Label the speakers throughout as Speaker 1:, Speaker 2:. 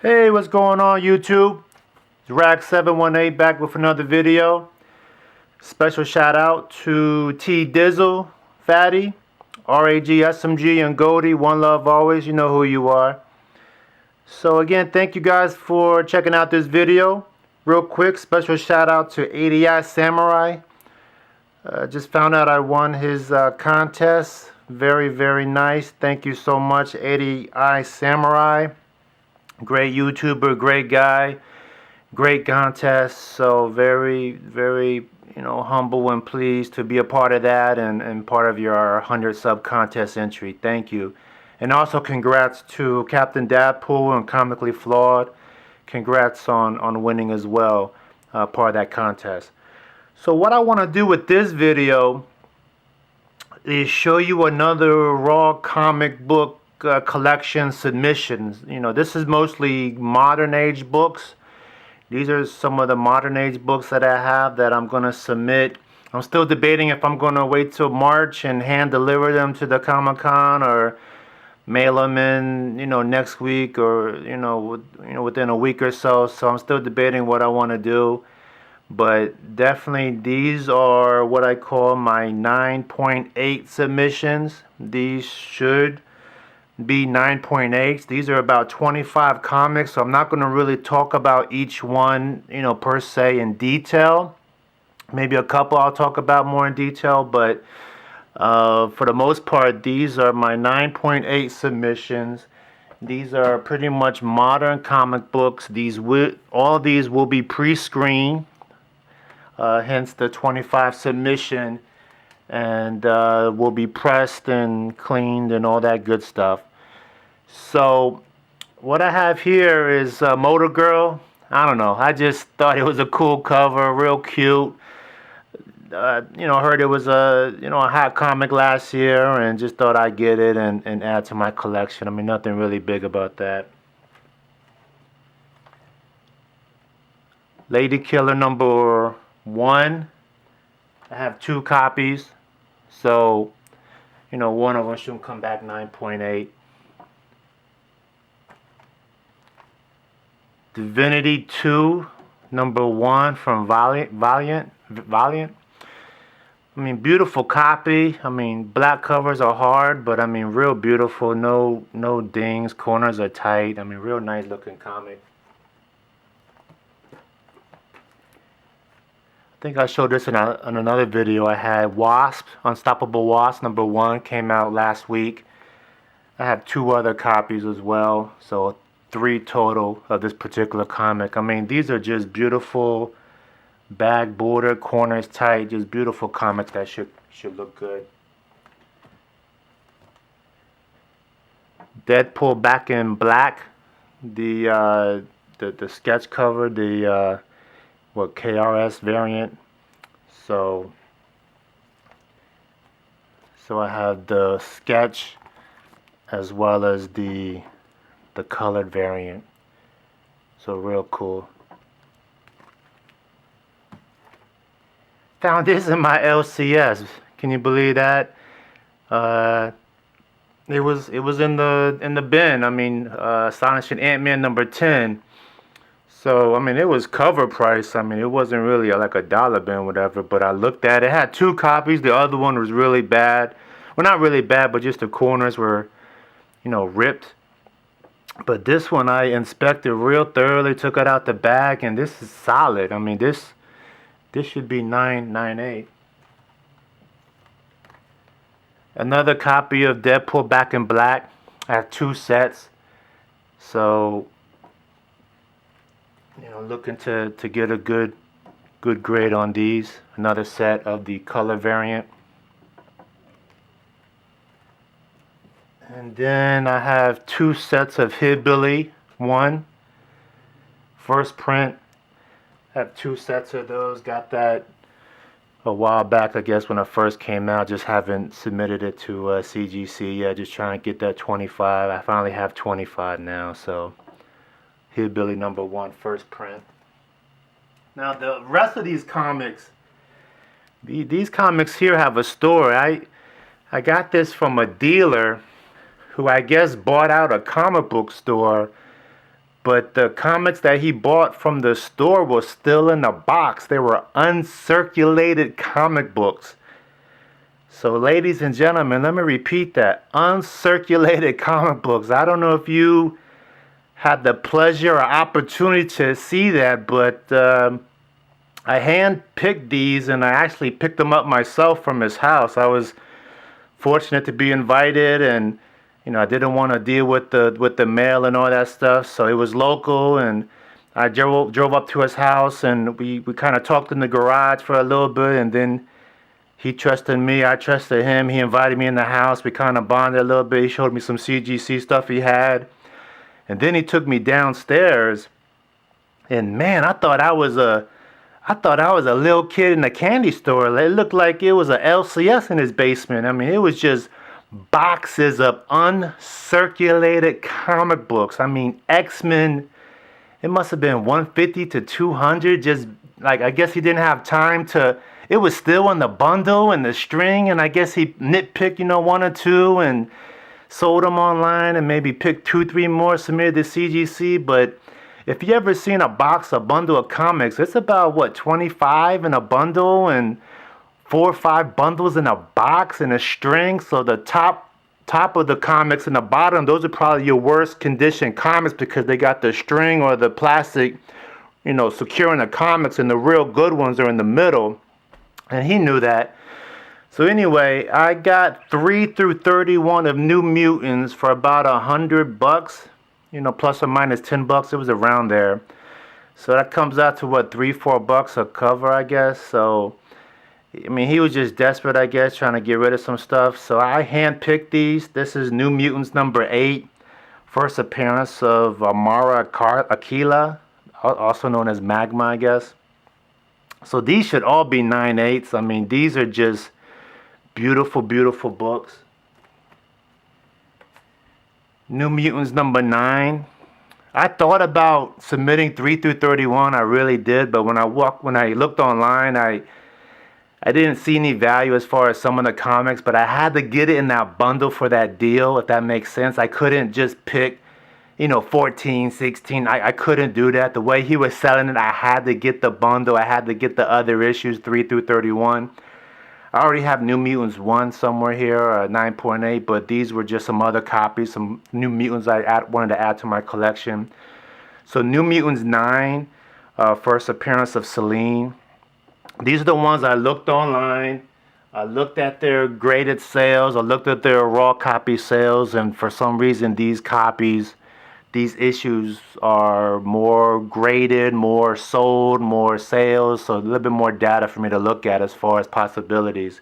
Speaker 1: Hey, what's going on YouTube? It's RAGsmg back with another video. Special shout out to tDizzle, Fattie, RAGsmg and Goldy. One love always, you know who you are. So again, thank you guys for checking out this video. Real quick, special shout out to ADI Samurai. Just found out I won his contest. Very nice. Thank you so much, ADI Samurai. Great YouTuber, great guy, great contest. So very humble and pleased to be a part of that and part of your 100 sub contest entry. Thank you. And also congrats to Captain Dadpool and Comically Flawed. Congrats on winning as well, part of that contest. So what I want to do with this video is show you another raw comic book collection submissions. You know, this is mostly modern age books. These are some of the modern age books that I have that I'm going to submit. I'm still debating if I'm going to wait till March and hand deliver them to the Comic-Con or mail them in, next week or, within a week or so. So I'm still debating what I want to do. But definitely these are what I call my 9.8 submissions. These should be 9.8s. These are about 25 comics, so I'm not going to really talk about each one, per se in detail. Maybe a couple I'll talk about more in detail, but for the most part, these are my 9.8 submissions. These are pretty much modern comic books. All of these will be pre-screened. Hence the 25 submission, and will be pressed and cleaned and all that good stuff. So what I have here is Motor Girl. I don't know, I just thought it was a cool cover, real cute. Heard it was a hot comic last year and just thought I'd get it and add to my collection. I mean, nothing really big about that. Lady Killer number 1. I have 2 copies, so one of them should come back 9.8. Divinity 2 number 1 from Valiant. I mean, beautiful copy. I mean, black covers are hard, but I mean, real beautiful. No dings. Corners are tight. I mean, real nice looking comic. I think I showed this in another video I had. Wasp, Unstoppable Wasp number 1 came out last week. I have 2 other copies as well, so 3 total of this particular comic. I mean, these are just beautiful, bag border, corners tight, just beautiful comics that should look good. Deadpool Back in Black, the sketch cover, the KRS variant. So I have the sketch as well as the colored variant. So real cool. Found this in my LCS. Can you believe that? It was in the bin. I mean, Astonishing Ant-Man number 10. So, I mean, it was cover price. I mean, it wasn't really like a dollar bin, whatever. But I looked at it. It had 2 copies. The other one was really bad. Well, not really bad, but just the corners were, ripped. But this one I inspected real thoroughly, took it out the bag, and this is solid. I mean, this should be 9.8. Another copy of Deadpool Back in Black. I have 2 sets. So looking to get a good grade on these. Another set of the color variant. And then I have 2 sets of Hillbilly 1. First print. I have 2 sets of those. Got that a while back, I guess, when it first came out. Just haven't submitted it to CGC yet. Just trying to get that 25. I finally have 25 now, so Hillbilly number 1, first print. Now the rest of these comics, these comics here have a story. I got this from a dealer who I guess bought out a comic book store But the comics that he bought from the store were still in the box. They were uncirculated comic books. So ladies and gentlemen, let me repeat that. Uncirculated comic books. I don't know if you had the pleasure or opportunity to see that, but I hand-picked these, and I actually picked them up myself from his house. I was fortunate to be invited, and I didn't want to deal with the mail and all that stuff, so it was local, and I drove up to his house, and we kind of talked in the garage for a little bit, and then he trusted me, I trusted him. He invited me in the house. We kind of bonded a little bit. He showed me some CGC stuff he had, and then he took me downstairs, and man, I thought I was a little kid in a candy store. It looked like it was a LCS in his basement. I mean, it was just boxes of uncirculated comic books. I mean, X-Men, it must have been 150 to 200. Just like, I guess he didn't have time to, it was still in the bundle and the string, and I guess he nitpicked, one or two and sold them online and maybe picked 2-3 more, submitted to CGC. But if you ever seen a bundle of comics, it's about what, 25 in a bundle and 4 or 5 bundles in a box and a string. So the top of the comics and the bottom, those are probably your worst condition comics because they got the string or the plastic, securing the comics, and the real good ones are in the middle. And he knew that. So anyway, I got 3 through 31 of New Mutants for about $100, plus or minus $10. It was around there. So that comes out to what, $3-4 a cover, I guess. So I mean, he was just desperate, I guess, trying to get rid of some stuff. So I handpicked these. This is New Mutants number 8. First appearance of Amara Aquila, also known as Magma, I guess. So these should all be 9/8. I mean, these are just beautiful, beautiful books. New Mutants number 9. I thought about submitting 3 through 31. I really did. But when I looked online, I didn't see any value as far as some of the comics, but I had to get it in that bundle for that deal, if that makes sense. I couldn't just pick, 14, 16. I couldn't do that. The way he was selling it, I had to get the bundle. I had to get the other issues, 3 through 31. I already have New Mutants 1 somewhere here, 9.8, but these were just some other copies, some New Mutants I wanted to add to my collection. So New Mutants 9, first appearance of Selene. These are the ones I looked online. I looked at their graded sales. I looked at their raw copy sales. And for some reason, these issues are more graded, more sold, more sales. So a little bit more data for me to look at as far as possibilities.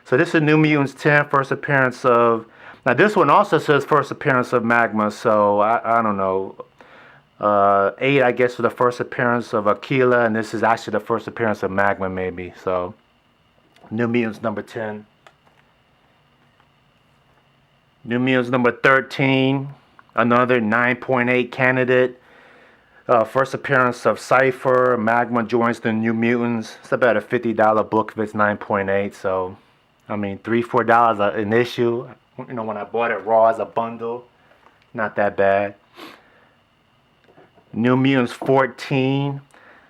Speaker 1: So this is New Mutants 10, first appearance of... Now this one also says first appearance of Magma. So I don't know. 8, I guess, for the first appearance of Aquila, and this is actually the first appearance of Magma, maybe. So, New Mutants number 10. New Mutants number 13, another 9.8 candidate. First appearance of Cypher. Magma joins the New Mutants. It's about a $50 book if it's 9.8. So, I mean, $3-4 an issue. When I bought it raw as a bundle, not that bad. New Mutants 14,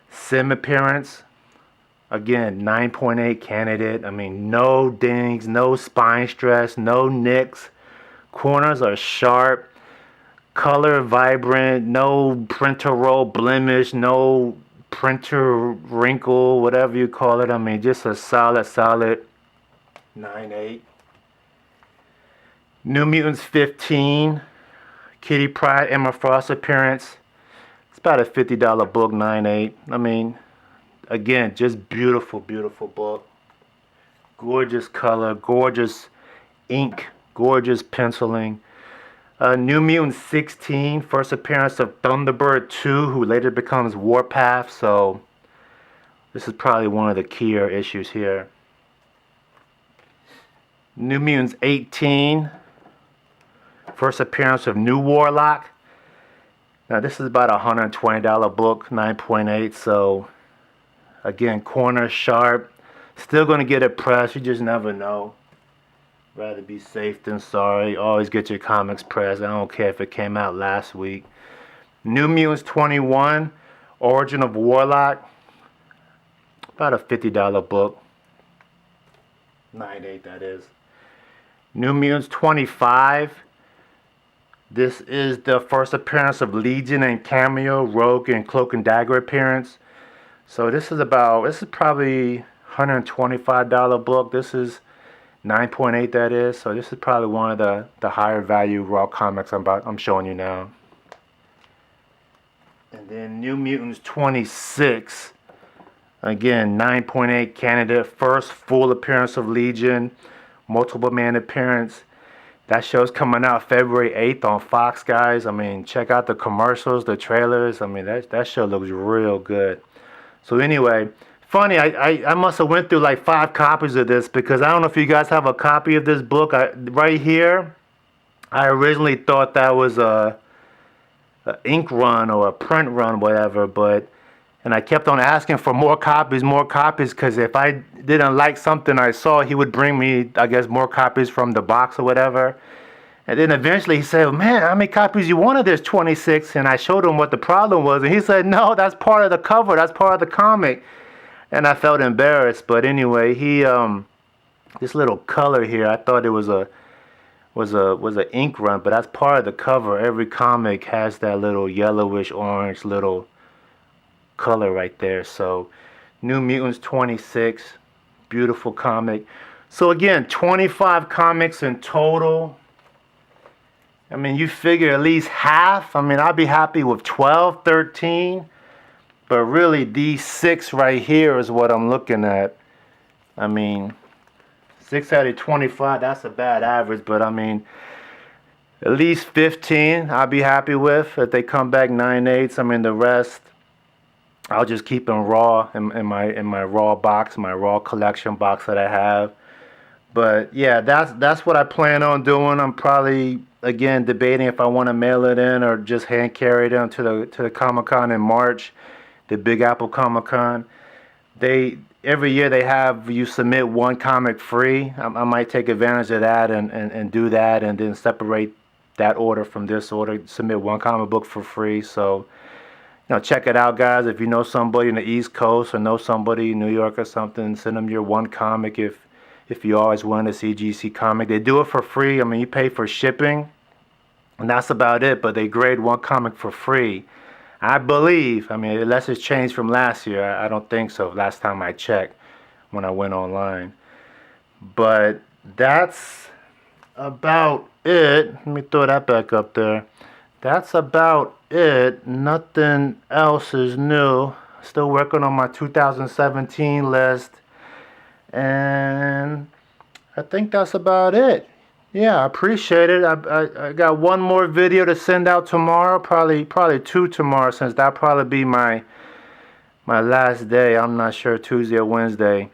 Speaker 1: sim appearance. Again, 9.8 candidate. I mean, no dings, no spine stress, no nicks. Corners are sharp. Color vibrant. No printer roll blemish. No printer wrinkle, whatever you call it. I mean, just a solid 9/8. New Mutants 15, Kitty Pryde, Emma Frost appearance. It's about a $50 book, 9/8. I mean, again, just beautiful, beautiful book. Gorgeous color, gorgeous ink, gorgeous penciling. New Mutants 16, first appearance of Thunderbird 2, who later becomes Warpath. So this is probably one of the keyer issues here. New Mutants 18, first appearance of New Warlock. Now this is about a $120 book, 9.8. So again, corner sharp. Still going to get it pressed. You just never know. Rather be safe than sorry. Always get your comics pressed. I don't care if it came out last week. New Mutants 21, Origin of Warlock. About a $50 book. 9.8 that is. New Mutants 25. This is the first appearance of Legion and Cameo, Rogue and Cloak and Dagger appearance. So this is probably $125 book. This is 9.8 that is. So this is probably one of the higher value raw comics I'm showing you now. And then New Mutants 26. Again, 9.8 candidate. First full appearance of Legion. Multiple man appearance. That show's coming out February 8th on Fox, guys. I mean, check out the commercials, the trailers. I mean, that show looks real good. So anyway, funny, I must have went through like 5 copies of this, because I don't know if you guys have a copy of this book. Right here, I originally thought that was a ink run or a print run, whatever, and I kept on asking for more copies, because if I didn't like something I saw, he would bring me, I guess, more copies from the box or whatever. And then eventually he said, man, how many copies you wanted? There's 26. And I showed him what the problem was, and he said, no, that's part of the cover, that's part of the comic. And I felt embarrassed. But anyway, he this little color here, I thought it was an ink run, but that's part of the cover. Every comic has that little yellowish orange little color right there. So New Mutants 26, beautiful comic. So again, 25 comics in total. I mean, you figure at least half. I mean, I'd be happy with 12, 13. But really, these 6 right here is what I'm looking at. I mean, 6 out of 25, that's a bad average. But I mean, at least 15 I'll be happy with. If they come back 9/8, I mean, the rest I'll just keep them raw in my raw box, my raw collection box that I have. But yeah, that's what I plan on doing. I'm probably again debating if I want to mail it in or just hand carry it in to the Comic-Con in March, the Big Apple Comic-Con. Every year they have you submit 1 comic free. I might take advantage of that and do that, and then separate that order from this order, submit 1 comic book for free. So check it out, guys. If you know somebody in the East Coast or know somebody in New York or something, send them your 1 comic if you always want a CGC comic. They do it for free. I mean, you pay for shipping, and that's about it, but they grade 1 comic for free. I believe, I mean, unless it's changed from last year, I don't think so, last time I checked when I went online. But that's about it. Let me throw that back up there. That's about it. Nothing else is new. Still working on my 2017 list. And I think that's about it. Yeah, I appreciate it. I got 1 more video to send out tomorrow. Probably 2 tomorrow, since that'll probably be my last day. I'm not sure, Tuesday or Wednesday.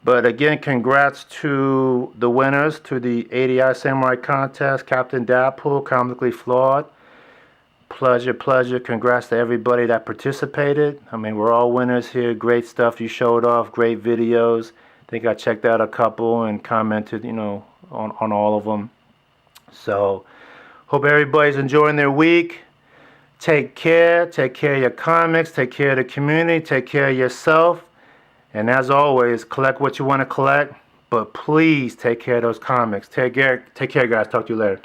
Speaker 1: But again, congrats to the winners to the ADI Samurai contest. Captain Dadpool, Comically Flawed. Pleasure. Congrats to everybody that participated. I mean, we're all winners here. Great stuff you showed off. Great videos. I think I checked out a couple and commented, on all of them. So, hope everybody's enjoying their week. Take care. Take care of your comics. Take care of the community. Take care of yourself. And as always, collect what you want to collect. But please take care of those comics. Take care, guys. Talk to you later.